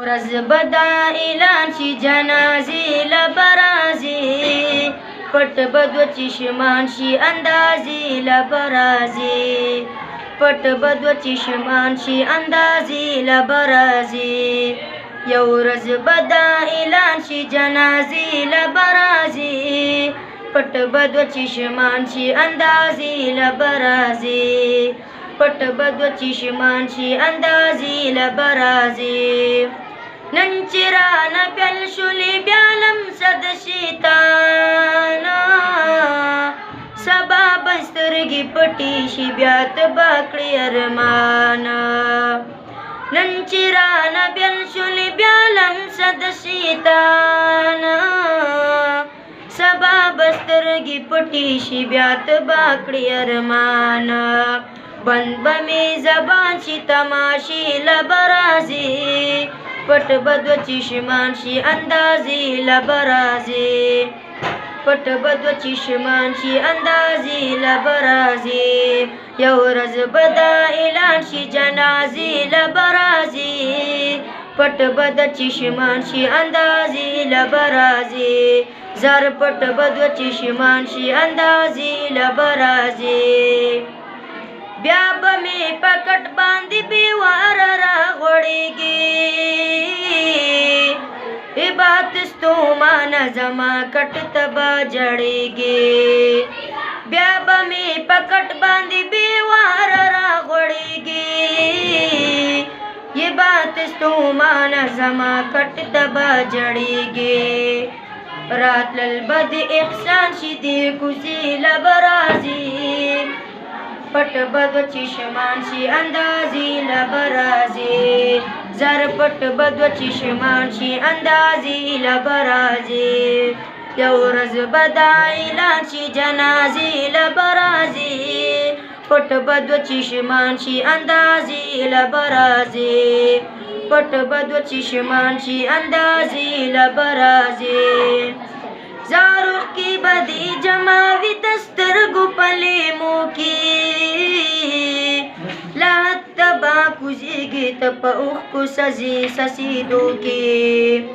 ورځ بدا اعلان شي جنازې لبرازي پټ بدو چشمان شي اندازې لبرازي پټ بدو چشمان شي اندازې لبرازي یو ورځ بدا اعلان شي جنازې لبرازي پټ بدو چشمان شي اندازې لبرازي پټ بدو چشمان شي اندازې لبرازي نن چې رانه پیل شولې بیا لمسد شیطانا سبا به سترګې پټې شي بیا تبا کړې ارمانا نن چې رانه پیل شولې بیا لمسد شیطانا سبا به سترګې پټې شي بیا تبا کړې ارمانا بند بمی زبان شي تماشي لبرازي پټ بدو چشمان شي اندازې لبرازي پټ بدو چشمان شي اندازې لبرازي یو ورځ بدا اعلان شي جنازې لبرازي پټ بد چشمان شي اندازې لبرازي زر پټ بدو چشمان شي اندازې لبرازي بیا به مې پکټ باندې بیوار راغوړېږي عبادت ستومانه زما کټ تبا جړېږي بیا به مې پکټ باندې بیوار راغوړېږي عبادت ستومانه زما کټ تبا جړېږي راتلل بد احسان شي دې کوڅې لبرازي پټ بدو چشمان شي اندازې لبرازي زر پټ بدو چشمان شي اندازې لبرازي یو ورځ بدا اعلان شي جنازې لبرازي پټ بدو چشمان شي اندازې لبرازي پټ بدو چشمان شي اندازې لبرازي زاروخ کی بدی جماوی دسترگو پلیمو کی لات تبا کزیگی تپا اوخ کو سزی سسیدو کی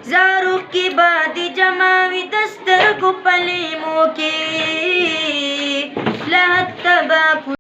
زاروخ کی بدی جماوی دسترگو پلیمو کی لات تبا